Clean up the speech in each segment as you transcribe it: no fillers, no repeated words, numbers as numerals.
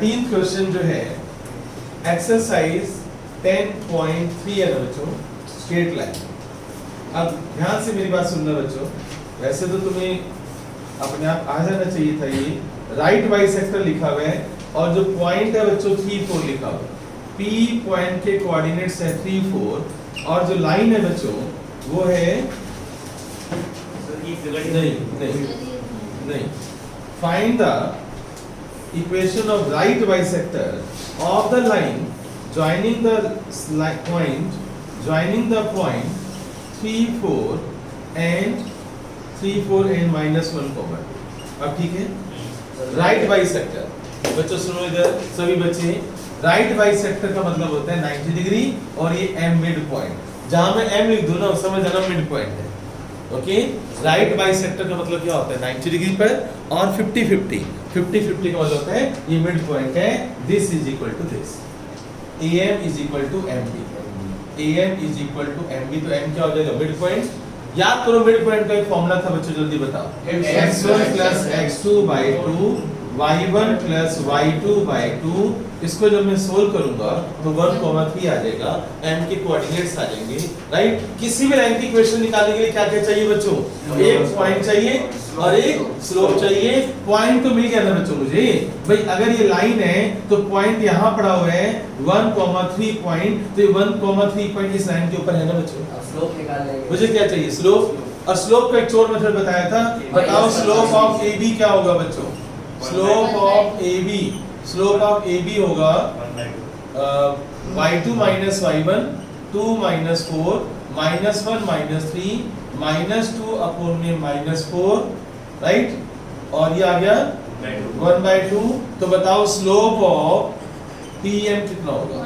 13th question जो है exercise 10.3 है ना बच्चों, स्ट्रेट लाइन। अब ध्यान से मेरी बात सुनना बच्चों, वैसे तो तुम्हें अपने आप आ जाना चाहिए था। ये राइट बाइसेक्टर लिखा हुआ है और जो पॉइंट है बच्चों 3 4 लिखा हुआ है। P पॉइंट के कोऑर्डिनेट्स है 3 4 और जो लाइन है बच्चों वो है नहीं। Find the equation of right bisector of the line joining the point 3 4 and -1 common. अब ठीक है, राइट बाइसेक्टर बच्चों सुनो इधर सभी बच्चे, राइट बाइसेक्टर का मतलब होता है 90 डिग्री और ये m मिड पॉइंट। जहां मैं m लिख दूं ना उस समय जाना मिड पॉइंट है। ओके, राइट बाइसेक्टर का मतलब क्या होता है 90 डिग्री पर और 50 50 का मतलब होता है ये मिड पॉइंट है। This is equal to this, AM is equal to MB, AM is equal to MB, तो M क्या हो जाएगा मिड पॉइंट। याद करो मिड पॉइंट का एक फॉर्मूला था बच्चों, जल्दी बताओ। x1 plus x2 by 2 y1 plus y2 by 2। इसको जब मैं सोल्व करूंगा तो 1,3 आ जाएगा, m के कोऑर्डिनेट्स आ जाएंगे। राइट, किसी भी लाइन की इक्वेशन निकालने के लिए क्या क्या चाहिए बच्चों, एक पॉइंट चाहिए और एक स्लोप चाहिए। पॉइंट तो मिल गया ना बच्चों मुझे, भाई अगर ये लाइन है तो पॉइंट यहाँ पड़ा हुआ है 1,3 पॉइंट, तो ये 1,3 पॉइंट इस लाइन के ऊपर है ना बच्चों। स्लोप निकाल लेंगे, मुझे क्या चाहिए स्लोप, और स्लोप का एक और मेथड बताया था। बताओ स्लोप ऑफ AB क्या होगा बच्चों, स्लोप ऑफ AB होगा y2 minus y1 2 minus 4 minus 1 minus 3 minus 2 upon में -4, राइट, और ये आ गया 1/2। तो बताओ स्लोप ऑफ PM कितना होगा,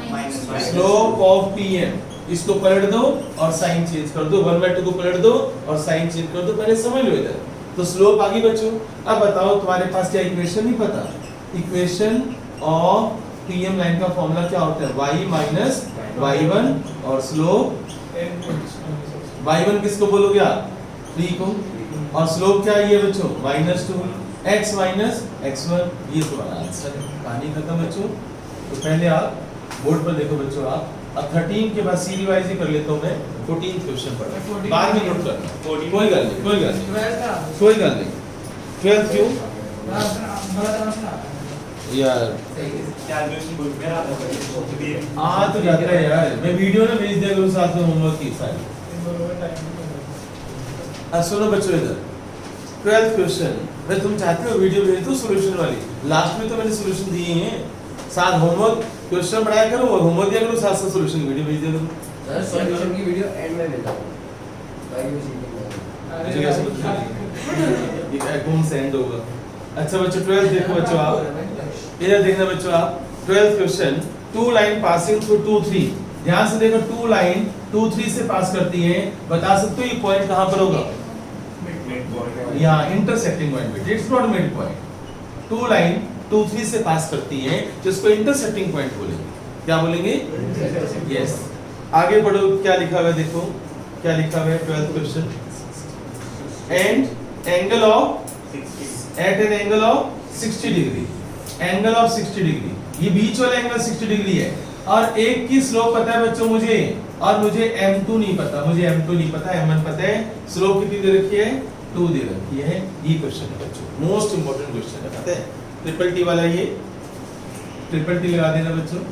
स्लोप ऑफ PM। इसको पलट दो और साइन चेंज कर दो, 1/2 को पलट दो और साइन चेंज कर दो, पहले समझ लो इधर। तो स्लोप आ गई बच्चों। अब बताओ तुम्हारे पास क्या इक्वेशन नहीं पता, इक्वेशन ऑफ PM लाइन का फॉर्मूला क्या होता है, y minus y1 और स्लोप y1 किसको बोलोगे आप, 3 को, और स्लोप क्या है ये बच्चों -2 x minus x1। ये तुम्हारा आंसर है, कहानी खत्म बच्चों। तो पहले आप बोर्ड पर देखो बच्चों आप। अब 13 के बाद सीरीज वाइज ही कर लेता हूं मैं, 14 क्वेश्चन पढ़ा बाद में नोट करना, कोई गल नहीं। 12 क्यों यार तो जाता है यार, मैं वीडियो ना भेज दिया करूं साथ में होमवर्क की सारी। सुनो बच्चों इधर 12th क्वेश्चन, मैं तुम चाहते हो वीडियो भेज दो सॉल्यूशन वाली, लास्ट में तो मैंने सॉल्यूशन दिए हैं, साथ होमवर्क क्वेश्चन पढ़ाया करो और होमवर्क दिया करो, साथ साथ सॉल्यूशन वीडियो भेज दिया करो। सर सॉल्यूशन की वीडियो एंड में भेजा हूं भाई, मुझे कैसे पता ये कौन सेंड होगा। अच्छा बच्चों 12th देखो बच्चों आप इधर देखना बच्चों आप, 12th question 2 line passing through 2 3। ध्यान से देखो 2 लाइन 2 3 से पास करती है, बता सकते हो ये पॉइंट कहां पर होगा, यहाँ इंटरसेक्टिंग पॉइंट पे, it's not mid point. 2 line 2 3 से पास करती है जिसको इंटरसेक्टिंग पॉइंट बोलेंगे, क्या बोलेंगे, यस। आगे बढ़ो, क्या लिखा हुआ है देखो, क्या लिखा हुआ है 12th question, and angle of at an angle of 60 degree, angle of 60 degree, ये बीच वाला एंगल 60 डिग्री है और एक की स्लोप पता है बच्चों मुझे, और मुझे m2 नहीं पता, m1 पता है। स्लोप कितनी दे रखी है, 2 दे रखी है। ये क्वेश्चन है बच्चों, मोस्ट इंपोर्टेंट क्वेश्चन है, पता है, ट्रिपल टी वाला, ये ट्रिपल टी लगा देना बच्चों,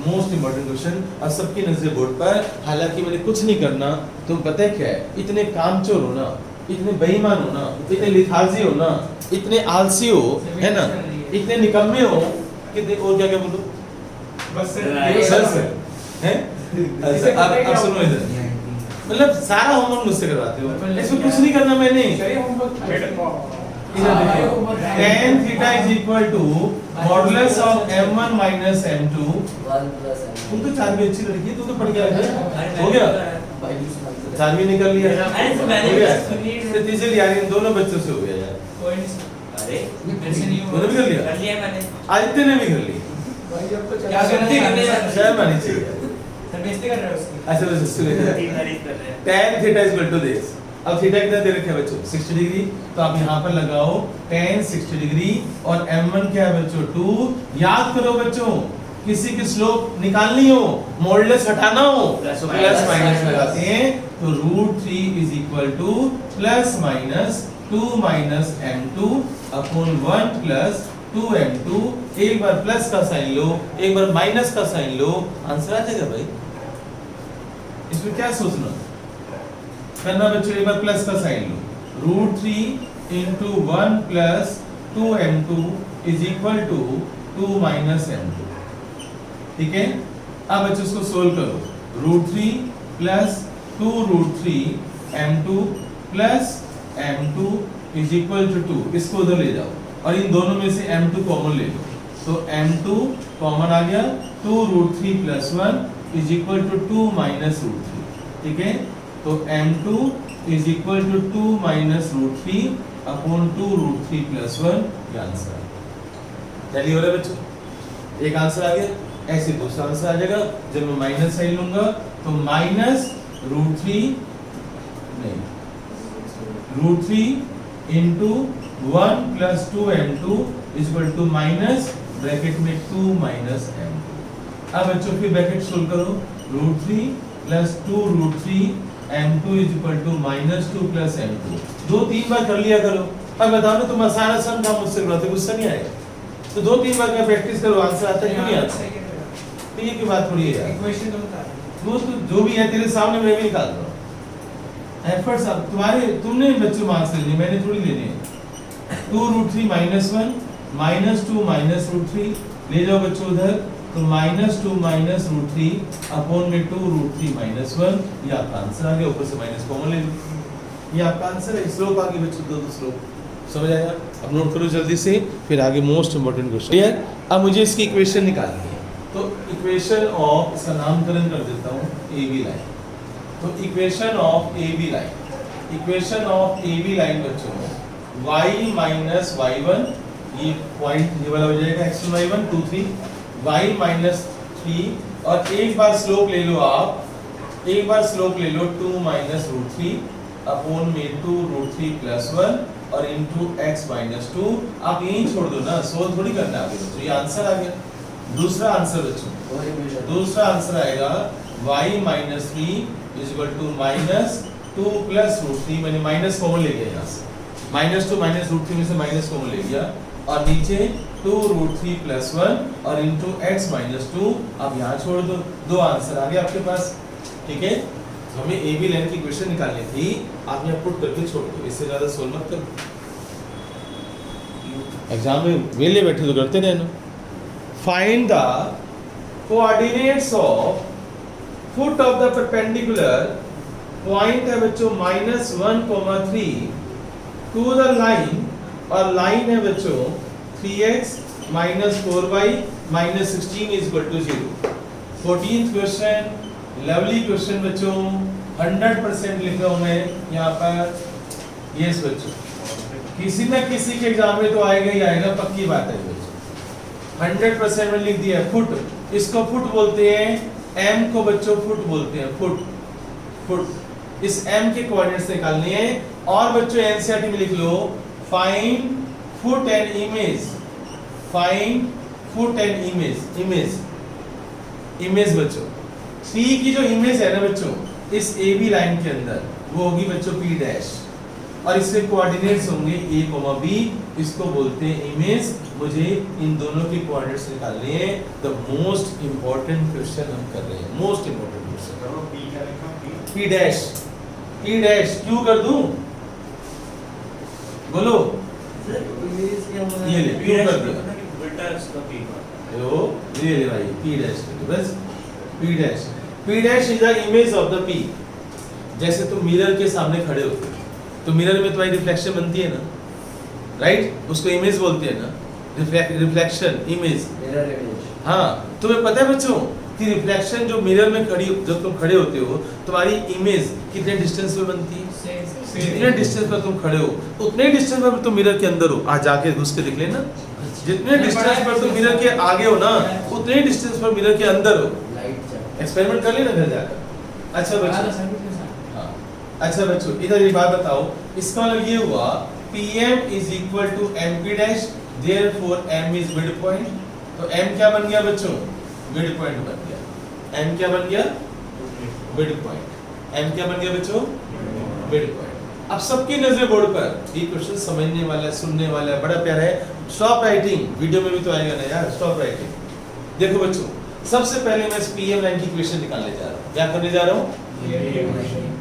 मोस्ट इंपोर्टेंट क्वेश्चन। और सबकी नजर बोर्ड पर, हालांकि मैंने कुछ नहीं करना, तुम पता है क्या है, इतने कामचोर हो ना, इतने बेईमान हो ना, इतने लिथार्जी हो ना, इतने आलसी हो, है ना, इतने निकम्मे हो कि और क्या क्या बोलूं, बस से हैं। अब सुनो इधर, मतलब सारा होमवर्क मुझसे करवाते हो, इसमें कुछ नहीं करना मैंने। tan theta is equal to modulus of m1 minus m2 तुम तो 4 भी अच्छी लड़की है, तू तो पढ़ के आया, हो गया 4 भी निकल लिया, हो गया। तीसरी यार इन दोनों बच्चों से हो गया यार, अरे दोनों भी कर लिया मैंने, आदित्य ने भी कर ली भाई। अब तो क्या करते हैं, शर्म आनी चाहिए, सर बेइज्जती कर रहे हो उसकी। अच्छा बस सुनिए, tan theta is equal to this, अब थीटा कितना दे रखा है बच्चों 60 डिग्री, तो आप यहाँ पर लगाओ tan 60 डिग्री और m1 क्या है बच्चों 2। याद करो बच्चों किसी की स्लोप निकालनी हो, मॉडुलस हटाना हो, प्लस माइनस लगाते हैं, तो √3 is equal to plus minus 2 minus m2 upon 1 plus 2m2। एक बार प्लस का साइन लो, एक बार माइनस का साइन लो, आंसर आ जाएगा भाई। इसमें क्या सोचना करना बच्चों, एक बार प्लस का साइन लो, √3 into 1 plus 2m2 is equal to 2 minus m2। ठीक है, अब बच्चों इसको सोल्व करो, √3 plus 2√3 m2 plus m2 is equal to 2, इसको उधर ले जाओ और इन दोनों में से m2 कॉमन ले लो, तो m2 कॉमन आ गया, 2√3 plus 1 is equal to 2 minus √3। ठीक है, तो m2 is equal to 2 minus √3 upon 2√3 plus 1, ये आंसर है। चलिए हो रहा है बच्चों, एक आंसर आ गया, ऐसे दूसरा आंसर आ जाएगा। जब मैं माइनस साइन लूंगा तो माइनस √3 नहीं √3 into 1 plus 2m2 is equal to minus bracket में 2 माइनस m2। अब बच्चों फिर ब्रैकेट सोल्व करो, √3 plus 2√3 m2 is equal to minus 2 plus m2। 2-3 बार कर लिया करो। अब बताओ ना, तुम आसान आसान काम मुझसे करवाते, गुस्सा नहीं आएगा? तो 2-3 बार का प्रैक्टिस करो, आंसर आता है क्यों नहीं आता? तो ये की बात थोड़ी है यार, इक्वेशन तो बता वो तो जो भी है तेरे सामने मैं भी निकाल रहा हूँ। एफर्ट्स अब तुम्हारे, तुमने बच्चों मार्क्स लेने, मैंने थोड़ी लेने हैं। 2√3 माइनस 1 माइनस 2 माइनस √3 ले जाओ बच्चों उधर, तो माइनस 2 माइनस √3 अपॉन में 2√3 माइनस 1, ये आपका आंसर आ गया। ऊपर से माइनस कॉमन ले लो, ये आपका आंसर है। स्लोप आ गई बच्चों, दो स्लोप समझ आया? अब नोट करो जल्दी से, फिर आगे मोस्ट इंपोर्टेंट क्वेश्चन। क्लियर? अब मुझे इसकी इक्वेशन निकालनी है, तो इक्वेशन ऑफ, इसका नामकरण कर देता हूँ AB लाइन। तो equation of AB line, equation of AB line बच्चों y माइनस y1, ये पॉइंट ये वाला हो जाएगा x1 y1 2 3 y माइनस 3, और एक बार स्लोप ले लो आप, एक बार स्लोप ले लो 2 माइनस √3 अपॉन में 2√3 प्लस 1 और इनटू x माइनस 2। आप यहीं छोड़ दो ना, सोल्व थोड़ी करना है बच्चों, ये आंसर आ गया। दूसरा आंसर बच्चों, दूसरा आंसर आएगा y minus 3 is equal to minus 2 plus √3, मैंने माइनस कॉमन ले लिया यहाँ से, माइनस 2 माइनस √3 में से माइनस कॉमन ले लिया, और नीचे 2√3 प्लस 1 और इनटू x माइनस 2। अब यहाँ छोड़ दो, दो आंसर आ गए आपके पास। ठीक है, तो हमें AB लाइन की इक्वेशन निकालनी थी, आप यहाँ पुट करके छोड़ दो, इससे ज्यादा सोल्व मत करो। एग्जाम में वेले बैठे तो करते रहना। Find the coordinates of foot of the perpendicular point है बच्चों -1,3 टू द लाइन, और लाइन है बच्चों 3x minus 4y minus 16 is equal to 0। 14th question, lovely question बच्चों, 100% लिखा हूं मैं यहाँ पर। यस बच्चों, किसी न किसी के एग्जाम में तो आएगा ही आएगा, पक्की बात है बच्चों। 100% में लिख दिया फुट, इसको फुट बोलते हैं, m को बच्चों फुट बोलते हैं, फुट फुट। इस m के कोऑर्डिनेट्स निकालने हैं। और बच्चों एनसीईआरटी में लिख लो, find foot and image, find foot and image, image image बच्चों P की जो इमेज है ना बच्चों इस AB लाइन के अंदर, वो होगी बच्चों P डैश, और इसके कोऑर्डिनेट्स होंगे A, B, इसको बोलते हैं इमेज। मुझे इन दोनों के कोऑर्डिनेट्स निकालने हैं। द मोस्ट इंपॉर्टेंट क्वेश्चन हम कर रहे हैं, most important question. P dash, P dash क्यों कर दूं, बोलो? ये ले, क्यों कर दिया? लो ये ले भाई, P डैश बस, P dash, P dash is the image of the P। जैसे तुम मिरर के सामने खड़े होते हो, तो मिरर में तुम्हारी रिफ्लेक्शन बनती है ना, राइट? उसको इमेज बोलते हैं ना, रिफ्लेक्शन, इमेज, मिरर इमेज। हाँ, तुम्हें पता है बच्चों कि रिफ्लेक्शन जो मिरर में खड़ी, जब तुम खड़े होते हो, तुम्हारी इमेज कितने डिस्टेंस पे बनती है? जितने डिस्टेंस पर तुम खड़े हो उतने डिस्टेंस पर तुम मिरर के अंदर हो। आज जाके घुस के देख लेना, जितने डिस्टेंस पर तुम मिरर के आगे हो ना, उतने डिस्टेंस पर मिरर के अंदर हो। एक्सपेरिमेंट कर लेना घर जाकर। अच्छा बच्चों, हाँ, अच्छा बच्चों इधर ये बात बताओ, इसका मतलब ये हुआ PM is equal to MP dash, therefore M is mid point। तो M क्या बन गया बच्चों? मिड पॉइंट बन गया। M क्या बन गया? Mid point. M क्या बन गया बच्चों? Mid point. अब सबकी नजर बोर्ड पर, ये क्वेश्चन समझने वाला है, सुनने वाला है, बड़ा प्यारा है। स्टॉप राइटिंग, वीडियो में भी तो आएगा ना यार, स्टॉप राइटिंग। देखो बच्चों, सबसे पहले मैं इस PM लाइन की इक्वेशन निकालने जा रहा हूँ। क्या करने जा रहा हूँ?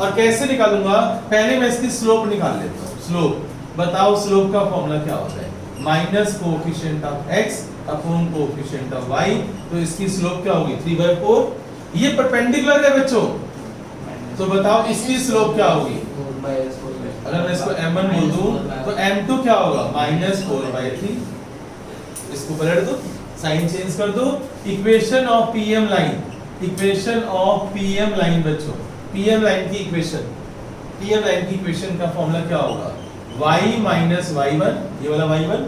और कैसे निकालूंगा? पहले मैं इसकी स्लोप निकाल लेता हूँ। स्लोप बताओ, स्लोप का फॉर्मूला क्या होता है? Minus coefficient of x upon coefficient of y। तो इसकी स्लोप क्या होगी? 3/4। ये परपेंडिकुलर है बच्चों, तो बताओ इसकी स्लोप क्या होगी? अगर मैं इसको m1 बोल दूं तो m2 क्या होगा? -4/3। इसको पलट दो, साइन चेंज कर दो। Equation of PM line, equation of PM line बच्चों, PM लाइन की इक्वेशन, PM लाइन की इक्वेशन का फॉर्मूला क्या होगा? y माइनस y1, ये वाला y1,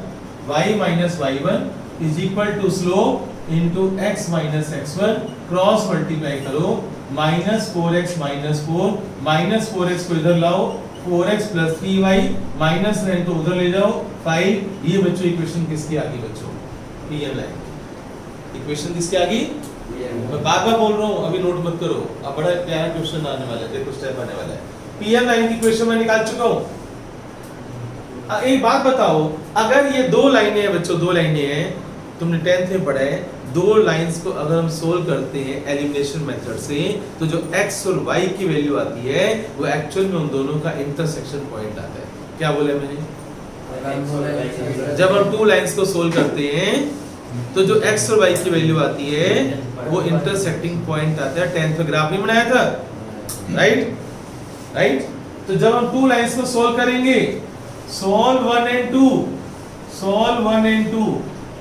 y minus y1 is equal to slope into x minus x1, cross multiply करो, -4x minus 4, -4x को इधर लाओ, 4x प्लस 3y माइनस 9 को उधर ले जाओ 5। ये बच्चों इक्वेशन किसकी आ गई बच्चों? PM line. इक्वेशन किसकी आ गई? मैं बार-बार बोल रहा हूँ, अभी नोट मत करो। अब बड़ा प्यारा क्वेश्चन आने वाला है, देखो स्टेप आने वाला है। PM लाइन की इक्वेशन मैं निकाल चुका हूँ। एक बात बताओ, अगर ये दो लाइनें हैं बच्चों, दो लाइनें हैं, तुमने 10th में पढ़ा है, दो लाइंस को अगर हम सोल्व करते हैं एलिमिनेशन मेथड से, तो जो x और y की वैल्यू आती है वो एक्चुअल में उन दोनों का इंटरसेक्शन पॉइंट आता है। क्या बोला मैंने? जब हम टू लाइंस को सोल्व करते हैं तो जो x और y की वैल्यू आती है वो इंटरसेक्टिंग पॉइंट आता है। 10th में ग्राफ नहीं बनाया था, राइट? राइट? तो जब हम टू लाइंस को सोल्व करेंगे, सोल्व 1 एंड 2, सोल्व 1 एंड 2,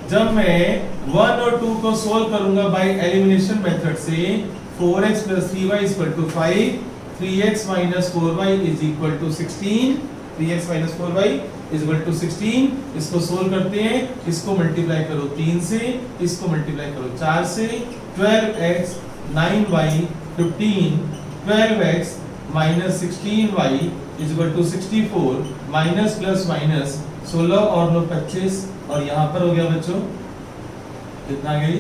जब मैं 1 और 2 को सोल्व करूंगा बाय एलिमिनेशन मेथड से, 4x + 3y = 5, 3x - 4y = 16, 3x - 4y = 16। इसको सोल्व करते हैं, इसको मल्टीप्लाई करो 3 से, इसको मल्टीप्लाई करो 4 से, 12x 9y 15, 12x - 16y = 64, minus plus minus 16 और 9 25, और यहाँ पर हो गया बच्चों कितना आ गई?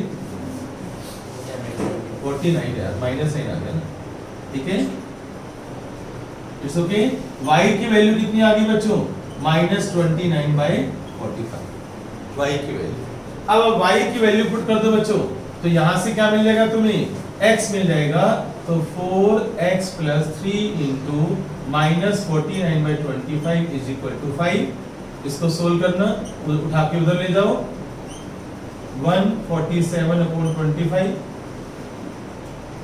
49 यार, माइनस साइन आ गया ना, ठीक है? It's okay. y की वैल्यू कितनी आ गई बच्चों? -29/45, y की वैल्यू। अब y की वैल्यू पुट कर दो बच्चों, तो यहाँ से क्या मिल जाएगा तुम्हें? x मिल जाएगा, तो 4x + 3 * -49/25 = 5। इसको सोल्व करना, उठा के उधर ले जाओ, 147/25,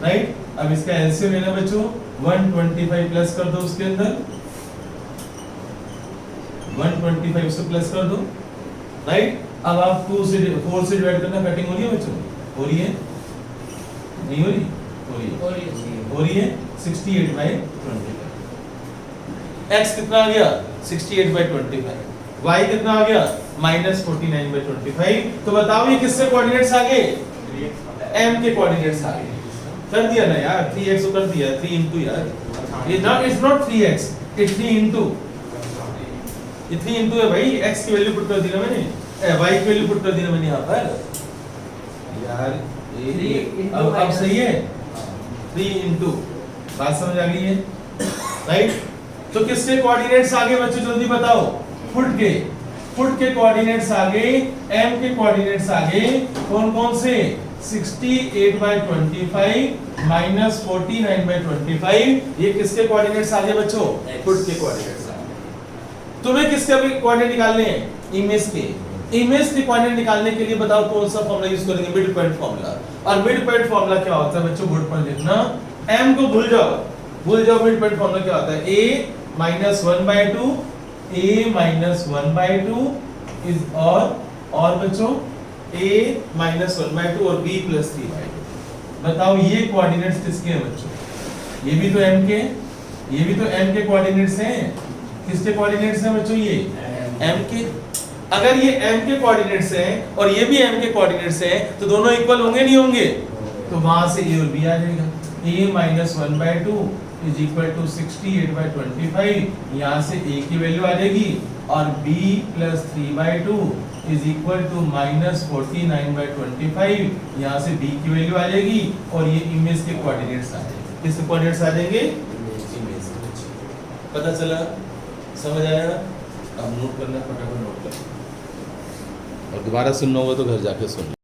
राइट? अब इसका एलसीएम लेना बच्चों, 125 प्लस कर दो उसके अंदर, 125 से प्लस कर दो, राइट? अब आप 2 से 4 से डिवाइड करना, कटिंग हो रही है बच्चों? हो रही है? नहीं हो रही? हो रही है। 68/25। x कितना आ गया? 68/25। y कितना आ गया? -49/25। तो बताओ ये किससे कोऑर्डिनेट्स आ गए? m के कोऑर्डिनेट्स आ गए। कर दिया ना यार, 3x को कर दिया, 3 into यार, ये not, it's not 3x, it's 3 into, ये 3 into है भाई। x की वैल्यू पुट कर दी ना मैंने, y की वैल्यू पुट कर दी ना मैंने यहाँ पर यार। ये अब सही है, 3 into, बात समझ आ गई है, राइट? तो किसके कोऑर्डिनेट्स आगे बच्चों, जल्दी बताओ? फुट के कोऑर्डिनेट्स आगे, m के कोऑर्डिनेट्स आगे, कौन कौन से? 68/25 -49/25। ये किसके कोऑर्डिनेट्स आगे बच्चों? फुट के कोऑर्डिनेट्स आगे। तुम्हें किसके भी कोऑर्डिनेट निकालने हैं? इमेज के। इमेज के कोऑर्डिनेट निकालने के लिए बताओ कौन सा फॉर्मूला यूज करेंगे? Mid point formula. और मिड पॉइंट फॉर्मूला क्या होता है बच्चों? बोर्ड पर लिखना, m को भूल जाओ, मिड पॉइंट फॉर्मूला क्या होता है? a - 1/2, a - 1/2 इज और बच्चों a - 1/2 और b + 3/2। बताओ ये कोऑर्डिनेट्स किसके हैं बच्चों? ये भी तो m के, ये भी तो m के कोऑर्डिनेट्स हैं। किसके कोऑर्डिनेट्स हैं बच्चों? ये m के। अगर ये m के कोऑर्डिनेट्स हैं और ये भी m के कोऑर्डिनेट्स हैं, तो दोनों इक्वल होंगे नहीं होंगे? तो वहां से a और b आ जाएगा। a - 1/2 इज इक्वल टू 68/25, यहाँ से a की वैल्यू आ जाएगी, और b plus 3/2 is equal to minus 49/25, यहाँ से b की वैल्यू आ जाएगी, और ये इमेज के कोऑर्डिनेट्स आ जाएंगे। किसके कोऑर्डिनेट्स आ जाएंगे? इमेज के। पता चला? समझ आया? अब नोट करना, फटाफट नोट कर, और दोबारा सुनना होगा तो घर जाके सुन।